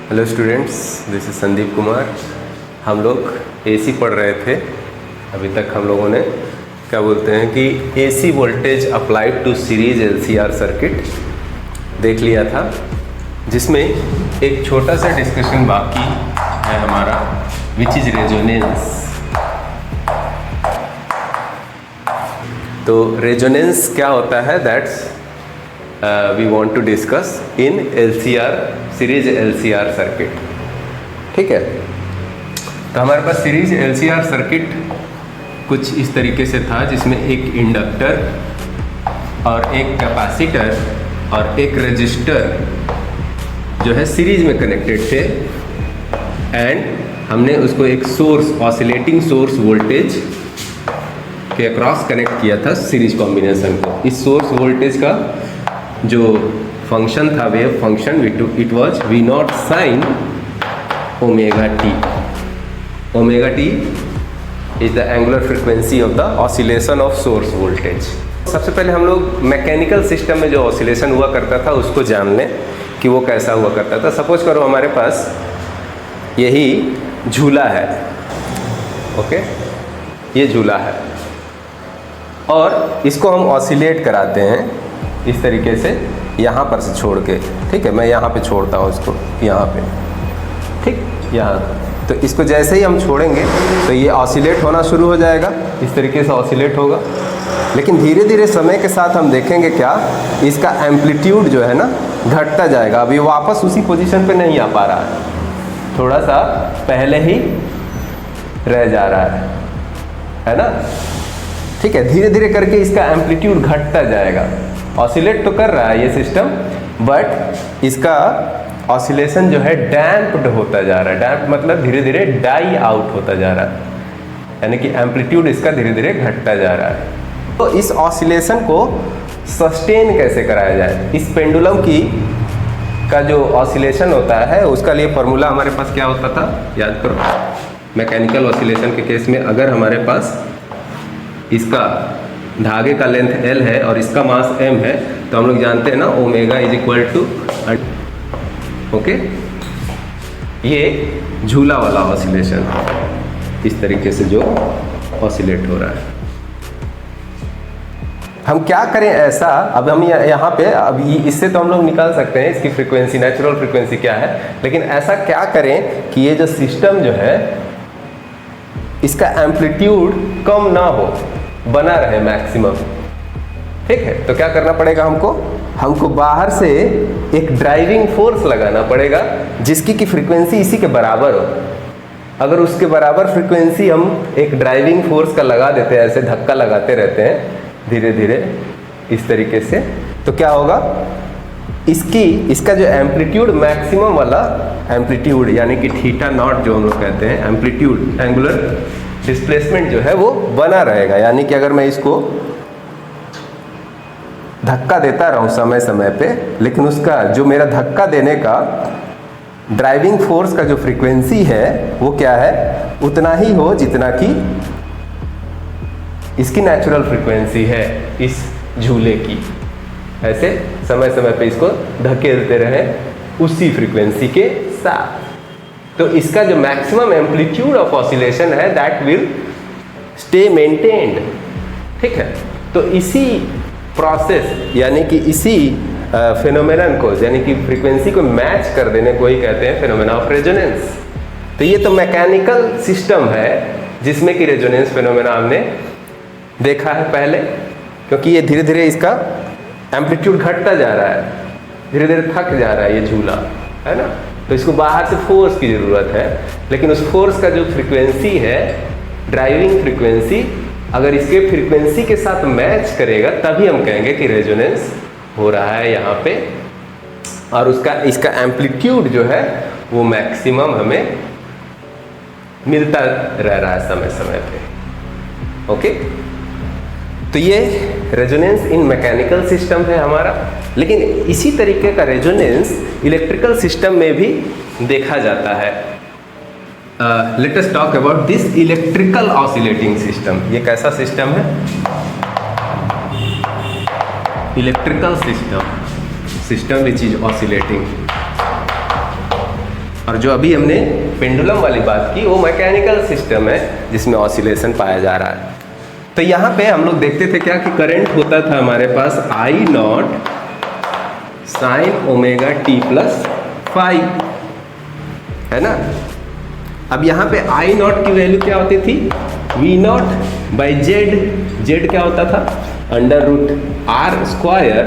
Hello students, this is Sandeep Kumar. हम लोग AC पढ़ रहे थे। अभी तक हम लोगों ने क्या बोलते हैं कि AC voltage applied to series LCR circuit देख लिया था, जिसमें एक छोटा सा डिस्कशन बाकी है हमारा, विच इज रेजोनेंस। तो रेजोनेंस क्या होता है, that's we want to discuss in LCR series LCR circuit. ठीक है, तो हमारे पास सीरीज एलसीआर सर्किट कुछ इस तरीके से था, जिसमें एक इंडक्टर और एक कैपेसिटर और एक रजिस्टर जो है सीरीज में कनेक्टेड थे, एंड हमने उसको एक सोर्स, ऑसिलेटिंग सोर्स वोल्टेज के अक्रॉस कनेक्ट किया था सीरीज कॉम्बिनेशन को। इस सोर्स वोल्टेज का जो फंक्शन था, wave function, it was V naught sine omega t. Omega t is the angular frequency of the oscillation of source voltage. सबसे पहले हम लोग मैकेनिकल सिस्टम में जो ऑसिलेशन हुआ करता था उसको जान लें कि वो कैसा हुआ करता था। सपोज करो हमारे पास यही झूला है, ओके, ये झूला है और इसको हम ऑसिलेट कराते हैं इस तरीके से, यहाँ पर से छोड़ के। ठीक है, मैं यहाँ पे छोड़ता हूँ इसको, यहाँ पे, ठीक, यहाँ। तो इसको जैसे ही हम छोड़ेंगे तो ये ऑसिलेट होना शुरू हो जाएगा, इस तरीके से ऑसिलेट होगा। लेकिन धीरे धीरे समय के साथ हम देखेंगे क्या, इसका एम्पलीट्यूड जो है ना घटता जाएगा। अभी वापस उसी पोजीशन पे नहीं आ पा रहा है, थोड़ा सा पहले ही रह जा रहा है ना। ठीक है, धीरे धीरे करके इसका एम्पलीट्यूड घटता जाएगा। ऑसिलेट तो कर रहा है ये सिस्टम, बट इसका ऑसिलेशन जो है डैम्प्ड होता जा रहा है। डैम्प मतलब धीरे धीरे डाई आउट होता जा रहा है, यानी कि एम्पलीट्यूड इसका धीरे धीरे घटता जा रहा है। तो इस ऑसिलेशन को सस्टेन कैसे कराया जाए, इस पेंडुलम की का जो ऑसिलेशन होता है उसका लिए फॉर्मूला हमारे पास क्या होता था, याद करो। मैकेनिकल ऑसिलेशन के केस में अगर हमारे पास इसका धागे का लेंथ L है और इसका मास m है, तो हम लोग जानते हैं ना omega is equal to, okay. ये झूला वाला ऑसिलेशन इस तरीके से जो ऑसिलेट हो रहा है। हम क्या करें ऐसा, अब हम यहाँ पे, अब इससे तो हम लोग निकाल सकते हैं इसकी फ्रीक्वेंसी, नेचुरल फ्रीक्वेंसी क्या है, लेकिन ऐसा क्या करें कि ये जो सिस्टम जो है इसका एम्पलीट्यूड कम ना हो, बना रहे मैक्सिमम। ठीक है, तो क्या करना पड़ेगा हमको बाहर से एक ड्राइविंग फोर्स लगाना पड़ेगा, जिसकी की फ्रीक्वेंसी इसी के बराबर हो। अगर उसके बराबर फ्रीक्वेंसी हम एक ड्राइविंग फोर्स का लगा देते हैं, ऐसे धक्का लगाते रहते हैं धीरे धीरे इस तरीके से, तो क्या होगा, इसका जो एम्पलीट्यूड, मैक्सिमम वाला एम्पलीट्यूड, यानी कि थीटा नॉट जो हम लोग कहते हैं, एम्पलीट्यूड, एंगुलर डिस्प्लेसमेंट जो है वो बना रहेगा। यानी कि अगर मैं इसको धक्का देता रहूं समय समय पे, लेकिन उसका जो मेरा धक्का देने का ड्राइविंग फोर्स का जो फ्रीक्वेंसी है वो क्या है, उतना ही हो जितना कि इसकी नेचुरल फ्रीक्वेंसी है इस झूले की। ऐसे समय समय पे इसको धकेलते रहे उसी फ्रीक्वेंसी के साथ। तो इसका जो मैक्सिमम एम्पलीट्यूड ऑफ ऑसिलेशन है दैट विल स्टे मेंटेन्ड। ठीक है, तो इसी प्रोसेस, यानी कि इसी फिनोमेनन को, यानी कि फ्रीक्वेंसी को मैच कर देने को ही कहते हैं फिनोमेना ऑफ रेजोनेंस। तो ये तो मैकेनिकल सिस्टम है जिसमें कि रेजोनेंस फिनोमेना हमने देखा है पहले, क्योंकि ये धीरे धीरे इसका एम्पलीट्यूड घटता जा रहा है, धीरे धीरे थक जा रहा है ये झूला, है ना। तो इसको बाहर से फोर्स की ज़रूरत है, लेकिन उस फोर्स का जो फ्रीक्वेंसी है, ड्राइविंग फ्रीक्वेंसी, अगर इसके फ्रीक्वेंसी के साथ मैच करेगा तभी हम कहेंगे कि रेजोनेंस हो रहा है यहाँ पे, और इसका एम्पलीट्यूड जो है वो मैक्सिमम हमें मिलता रह रहा है समय समय पे। ओके, तो ये रेजोनेंस इन मैकेनिकल सिस्टम है हमारा। लेकिन इसी तरीके का रेजोनेंस इलेक्ट्रिकल सिस्टम में भी देखा जाता है। Let us talk about this electrical oscillating system. ये कैसा सिस्टम है, electrical system which is oscillating. और जो अभी हमने पेंडुलम वाली बात की वो मैकेनिकल सिस्टम है जिसमें ऑसिलेशन पाया जा रहा है। तो यहाँ पे हम लोग देखते थे क्या कि करंट होता था हमारे पास I naught sine omega t plus five, है ना। अब यहाँ पे आई नॉट की वैल्यू क्या होती थी, V naught by Z. Z क्या होता था, under root R square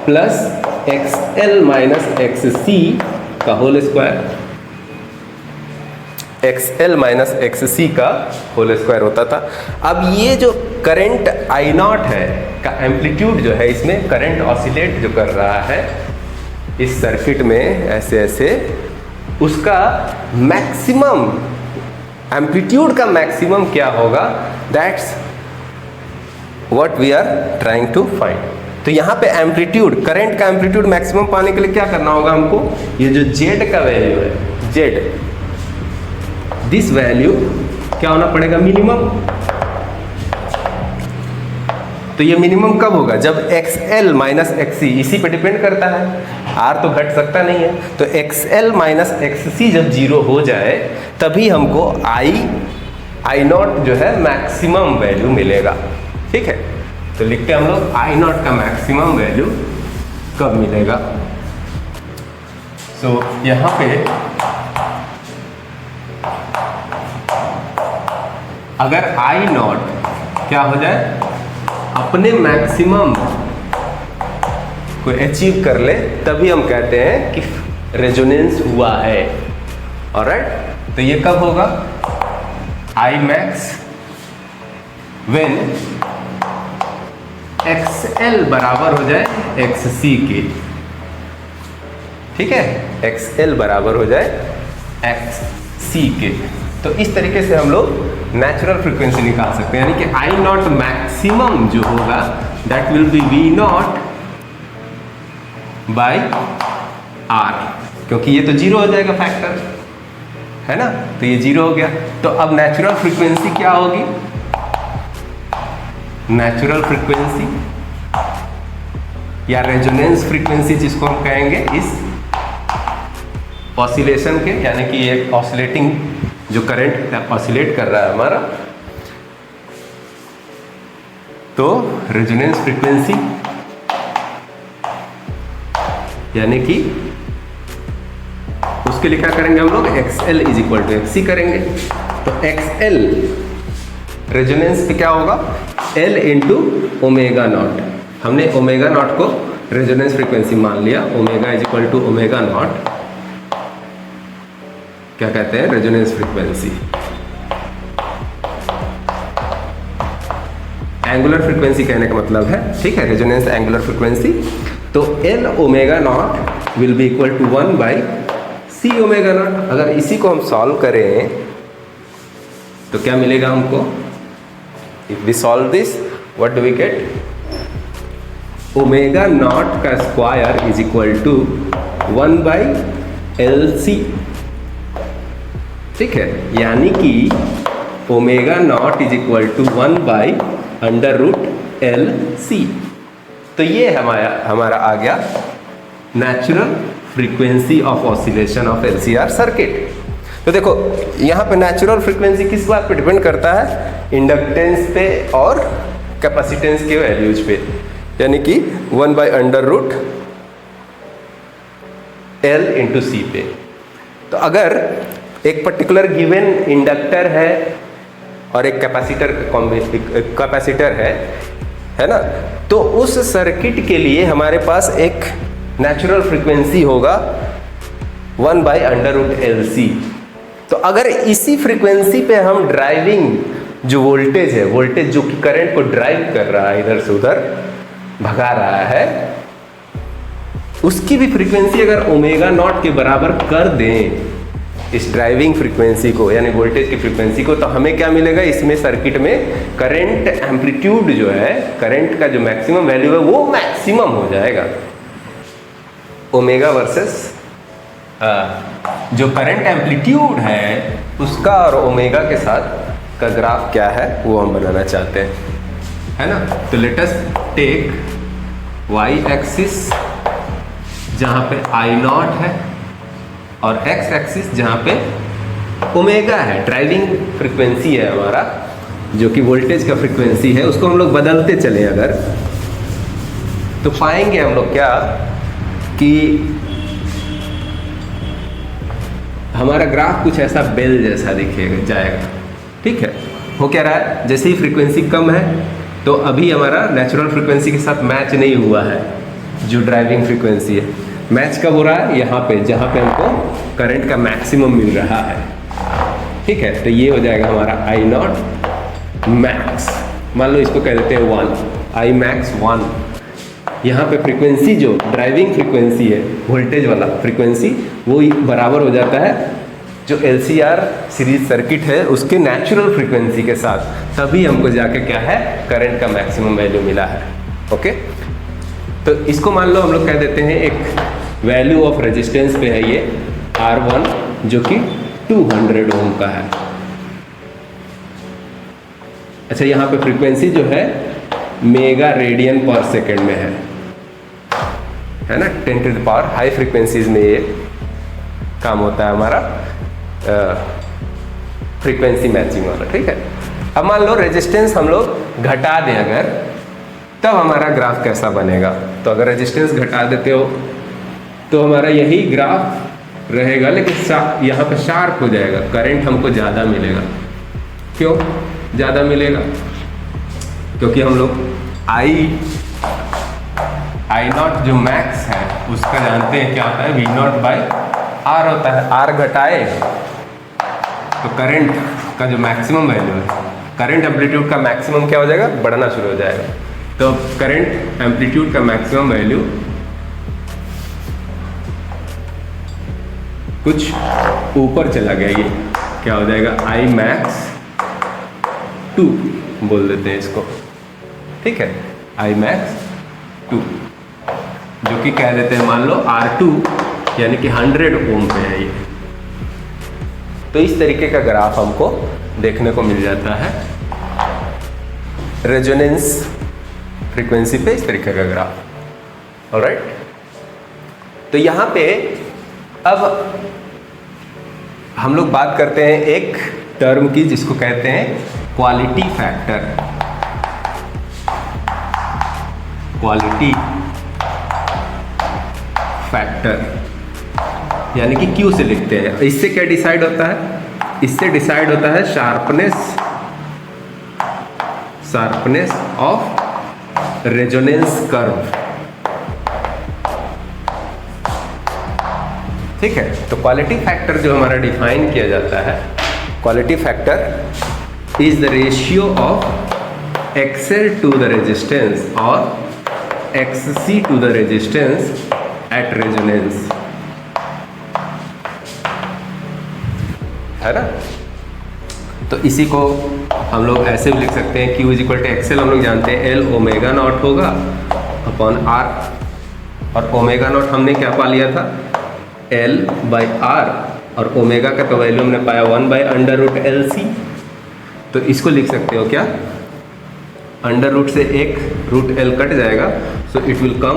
plus X L minus X C का whole square. X L minus X C का होल स्क्वायर होता था। अब ये जो करंट आई नॉट है का एम्पलीट्यूड जो है, इसमें करंट ऑसिलेट जो कर रहा है इस सर्किट में ऐसे ऐसे, उसका मैक्सिमम एम्पलीट्यूड का मैक्सिमम क्या होगा, that's what we are trying to find. तो यहाँ पे एम्पलीट्यूड, करंट का एम्पलीट्यूड मैक्सिमम पाने के लिए क्या करना होगा हमको, ये जो जेड का वैल्यू है, जेड, दिस वैल्यू क्या होना पड़ेगा, मिनिमम। तो ये मिनिमम कब होगा, जब एक्स एल माइनस एक्स सी, इसी पे डिपेंड करता है, आर तो घट सकता नहीं है। तो एक्स एल माइनस एक्स सी जब जीरो हो जाए तभी हमको आई नॉट जो है मैक्सिमम वैल्यू मिलेगा। ठीक है, तो लिखते हैं हम लोग आई नॉट का मैक्सिमम वैल्यू कब मिलेगा। सो यहाँ पे अगर आई नॉट क्या हो जाए, अपने मैक्सिमम को अचीव कर ले, तभी हम कहते हैं कि रेजोनेंस हुआ है। ऑलराइट, तो ये कब होगा, I max when x L बराबर हो जाए एक्स सी के। ठीक है, एक्स एल बराबर हो जाए एक्स सी के। तो इस तरीके से हम लोग नेचुरल फ्रीक्वेंसी निकाल सकते हैं, यानी कि आई नॉट मैक्सिमम जो होगा that will be V naught by R, क्योंकि ये तो जीरो हो जाएगा फैक्टर, है ना। तो ये जीरो हो गया। तो अब नेचुरल फ्रीक्वेंसी क्या होगी, नेचुरल फ्रीक्वेंसी या रेजोनेंस फ्रीक्वेंसी जिसको हम कहेंगे इस ऑसिलेशन के, यानी कि ये ऑसिलेटिंग जो करंट ऑसिलेट कर रहा है हमारा, तो रेजोनेंस फ्रीक्वेंसी यानी कि उसके लिए क्या करेंगे हम लोग, X L is equal to X C करेंगे। तो एक्स एल रेजोनेंस पे क्या होगा, एल इंटू ओमेगा नॉट। हमने ओमेगा नॉट को रेजोनेंस फ्रीक्वेंसी मान लिया, omega is equal to omega naught क्या कहते हैं, रेजोनेंस फ्रीक्वेंसी। एंगुलर फ्रीक्वेंसी कहने का मतलब है, ठीक है, रेजोनेंस एंगुलर फ्रीक्वेंसी। तो L omega naught will be equal to 1 by C omega naught. अगर इसी को हम सॉल्व करें तो क्या मिलेगा हमको, if we solve this what do we get, omega naught का square is equal to 1 by L C. ठीक है, यानी कि omega naught is equal to 1 by under root L C. तो ये हमारा आ गया natural frequency of oscillation of LCR circuit. तो देखो यहाँ पे नेचुरल फ्रीक्वेंसी किस बात पे डिपेंड करता है, इंडक्टेंस पे और कैपेसिटेंस के वैल्यूज पे, यानी कि 1 by under root L into C पे। तो अगर एक पर्टिकुलर गिवन इंडक्टर है और एक कैपेसिटर है ना, तो उस सर्किट के लिए हमारे पास एक नेचुरल फ्रीक्वेंसी होगा 1 by under root L C. तो अगर इसी फ्रीक्वेंसी पे हम ड्राइविंग जो वोल्टेज है, वोल्टेज जो कि करंट को ड्राइव कर रहा है, इधर से उधर भगा रहा है, उसकी भी फ्रीक्वेंसी अगर ओमेगा नॉट के बराबर कर दें इस ड्राइविंग फ्रीक्वेंसी को, यानी वोल्टेज की फ्रीक्वेंसी को, तो हमें क्या मिलेगा, इसमें सर्किट में करंट एम्पलीट्यूड जो है, करंट का जो मैक्सिमम वैल्यू है वो मैक्सिमम हो जाएगा। ओमेगा वर्सेस जो करंट एम्पलीट्यूड है उसका और ओमेगा के साथ का ग्राफ क्या है वो हम बनाना चाहते हैं, है ना। तो let us take Y axis जहाँ पे आई नॉट है और एक्स एक्सिस जहाँ पे ओमेगा है, ड्राइविंग फ्रिक्वेंसी है हमारा, जो कि वोल्टेज का फ्रिक्वेंसी है, उसको हम लोग बदलते चले अगर, तो पाएंगे हम लोग क्या कि हमारा ग्राफ कुछ ऐसा बेल जैसा दिखेगा जाएगा। ठीक है, हो क्या रहा है, जैसे ही फ्रीक्वेंसी कम है तो अभी हमारा नेचुरल फ्रीक्वेंसी के साथ मैच नहीं हुआ है, जो ड्राइविंग फ्रीक्वेंसी है। मैच कब हो रहा है, यहाँ पे जहाँ पे हमको करंट का मैक्सिमम मिल रहा है। ठीक है, तो ये हो जाएगा हमारा आई नॉट मैक्स, मान लो इसको कह देते हैं 1, आई मैक्स 1। यहाँ पे फ्रीक्वेंसी जो ड्राइविंग फ्रीक्वेंसी है, वोल्टेज वाला फ्रीक्वेंसी, वो बराबर हो जाता है जो LCR सीरीज सर्किट है उसके नेचुरल फ्रीक्वेंसी के साथ, तभी हमको जाके क्या है, करंट का मैक्सिमम वैल्यू मिला है। ओके, तो इसको मान लो हम लोग कह देते हैं एक वैल्यू ऑफ रेजिस्टेंस पे है ये R1, जो कि 200 ओम का है। अच्छा, यहाँ पे फ्रीक्वेंसी जो है मेगा रेडियन पर सेकेंड में है ना, 10 to the power high frequencies में ये काम होता है हमारा फ्रीक्वेंसी मैचिंग वाला। ठीक है, अब मान लो रेजिस्टेंस हम लोग घटा दें अगर, तब हमारा ग्राफ कैसा बनेगा। तो अगर रेजिस्टेंस घटा देते हो तो हमारा यही ग्राफ रहेगा, लेकिन यहाँ पे शार्प हो जाएगा, करंट हमको ज़्यादा मिलेगा। क्यों ज़्यादा मिलेगा, क्योंकि हम लोग आई नॉट जो मैक्स है उसका जानते हैं क्या होता है, वी नॉट बाई आर होता है। आर घटाए तो करंट का जो मैक्सिमम वैल्यू है, करंट एम्पलीट्यूड का मैक्सिमम क्या हो जाएगा, बढ़ना शुरू हो जाएगा। तो करंट एम्पलीट्यूड का मैक्सिमम वैल्यू कुछ ऊपर चला गया, ये क्या हो जाएगा, आई मैक्स 2 बोल देते हैं इसको। ठीक है, आई मैक्स 2, जो कि कह देते हैं मान लो R2, यानी कि 100 ओम पे है ये। तो इस तरीके का ग्राफ हमको देखने को मिल जाता है रेजोनेंस फ्रीक्वेंसी पे, इस तरीके का ग्राफ। ऑलराइट, तो यहाँ पे अब हम लोग बात करते हैं एक टर्म की जिसको कहते हैं क्वालिटी फैक्टर। क्वालिटी फैक्टर यानी कि Q से लिखते हैं। इससे क्या डिसाइड होता है, इससे डिसाइड होता है शार्पनेस ऑफ रेजोनेंस कर्व। ठीक है, तो क्वालिटी फैक्टर जो हमारा डिफाइन किया जाता है, quality factor is the ratio of XL to the resistance और XC to the resistance at resonance, है ना। तो इसी को हम लोग ऐसे भी लिख सकते हैं, Q is equal to XL हम लोग जानते हैं L ओमेगा नॉट होगा अपॉन R, और ओमेगा नॉट हमने क्या पा लिया था, L बाई R, और ओमेगा का तो वैल्यू हमने पाया 1/√LC। तो इसको लिख सकते हो क्या, अंडर रूट से एक रूट L कट जाएगा, so it will come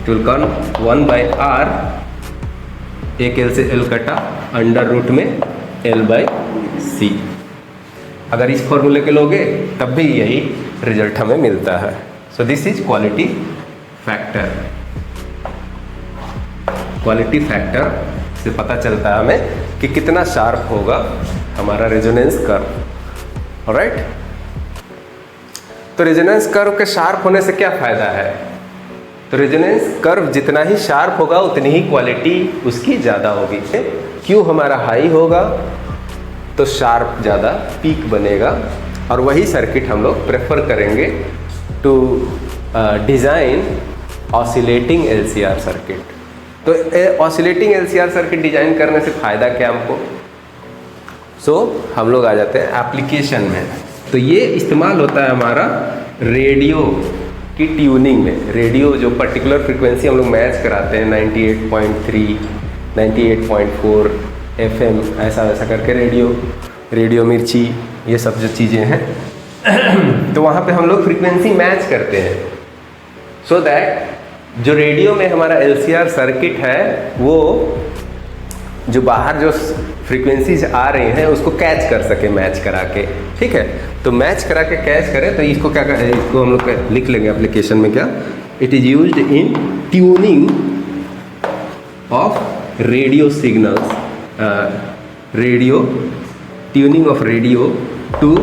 it will come 1/R, एक L से L कटा, अंडर रूट में L/C। अगर इस फॉर्मूले के लोगे तब भी यही रिजल्ट हमें मिलता है। So this is quality factor. Quality factor से पता चलता है हमें कि कितना शार्प होगा हमारा रेजोनेंस कर्व। ऑलराइट, तो रेजोनेंस कर्व के शार्प होने से क्या फायदा है, तो रेजोनेंस कर्व जितना ही शार्प होगा उतनी ही क्वालिटी उसकी ज़्यादा होगी। क्यों हमारा हाई होगा तो शार्प ज़्यादा पीक बनेगा, और वही सर्किट हम लोग प्रेफर करेंगे to design oscillating LCR circuit. तो ऑसिलेटिंग LCR सर्किट डिजाइन करने से फ़ायदा क्या हमको, हम लोग आ जाते हैं एप्लीकेशन में। तो ये इस्तेमाल होता है हमारा रेडियो की ट्यूनिंग में। रेडियो जो पर्टिकुलर फ्रीक्वेंसी हम लोग मैच कराते हैं 98.3, 98.4 FM, ऐसा वैसा करके रेडियो मिर्ची, ये सब जो चीज़ें हैं तो वहाँ पे हम लोग फ्रीक्वेंसी मैच करते हैं, सो दैट जो रेडियो में हमारा एलसीआर सर्किट है वो जो बाहर जो फ्रीक्वेंसीज आ रही हैं उसको कैच कर सके मैच करा के, ठीक है। तो मैच करा के कैच करें तो इसको क्या करें, इसको हम लोग लिख लेंगे एप्लीकेशन में क्या, it is used in tuning of radio signals, radio tuning of radio to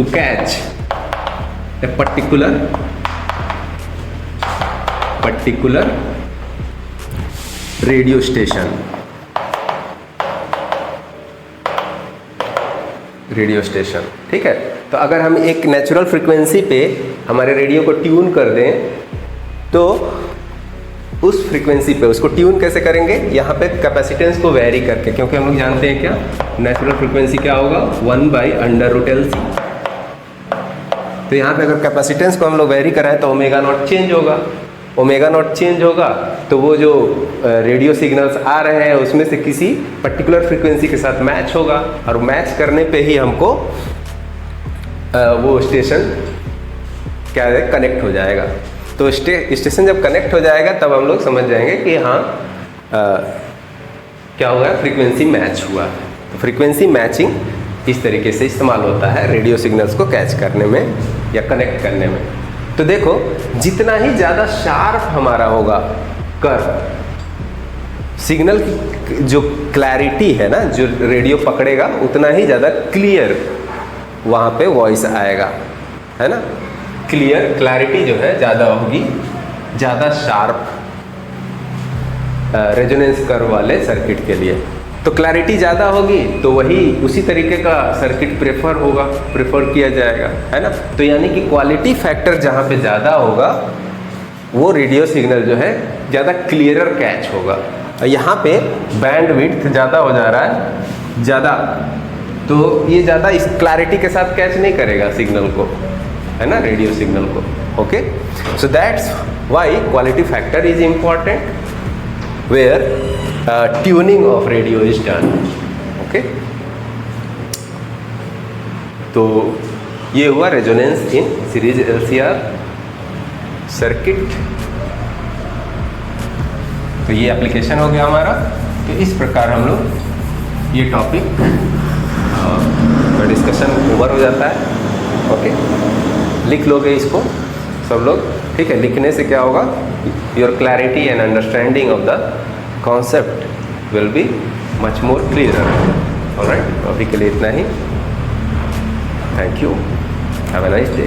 catch a particular radio station, ठीक है। तो अगर हम एक नेचुरल फ्रीक्वेंसी पे हमारे रेडियो को ट्यून कर दें तो उस फ्रीक्वेंसी पे उसको ट्यून कैसे करेंगे, यहाँ पे कैपेसिटेंस को वेरी करके, क्योंकि हम लोग जानते हैं क्या नेचुरल फ्रीक्वेंसी क्या होगा 1/√LC। तो यहाँ पे अगर कैपेसिटेंस को हम लोग वेरी कराएं तो ओमेगा नॉट चेंज होगा, ओमेगा नॉट चेंज होगा तो वो जो रेडियो सिग्नल्स आ रहे हैं उसमें से किसी पर्टिकुलर फ्रीक्वेंसी के साथ मैच होगा, और मैच करने पे ही हमको वो स्टेशन क्या है कनेक्ट हो जाएगा। तो स्टेशन जब कनेक्ट हो जाएगा तब हम लोग समझ जाएंगे कि हाँ क्या हुआ, फ्रीक्वेंसी मैच हुआ। तो फ्रीक्वेंसी मैचिंग इस तरीके से इस्तेमाल होता है रेडियो सिग्नल्स को कैच करने में या कनेक्ट करने में। तो देखो जितना ही ज़्यादा शार्प हमारा होगा कर्व सिग्नल की जो क्लैरिटी है ना जो रेडियो पकड़ेगा उतना ही ज़्यादा क्लियर वहाँ पे वॉइस आएगा, है ना। क्लियर क्लैरिटी जो है ज़्यादा होगी, ज़्यादा शार्प रेजोनेंस कर्व वाले सर्किट के लिए। तो क्लैरिटी ज़्यादा होगी तो वही उसी तरीके का सर्किट प्रेफर किया जाएगा, है ना। तो यानी कि क्वालिटी फैक्टर जहाँ पे ज़्यादा होगा वो रेडियो सिग्नल जो है ज़्यादा क्लियरर कैच होगा। यहाँ पे बैंड विड्थ ज़्यादा हो जा रहा है ज़्यादा, तो ये ज़्यादा इस क्लैरिटी के साथ कैच नहीं करेगा सिग्नल को, है ना, रेडियो सिग्नल को। Okay, so that's why quality factor is important where tuning of radio is done. Okay, तो ये हुआ resonance in series LCR circuit. तो ये एप्लीकेशन हो गया हमारा। तो इस प्रकार हम लोग ये टॉपिक का डिस्कशन ओवर हो जाता है। ओके, लिख लोगे इसको सब लोग, ठीक है। लिखने से क्या होगा, your clarity and understanding of the concept will be much more clearer. Alright, तो अभी के लिए इतना ही। Thank you, have a nice day.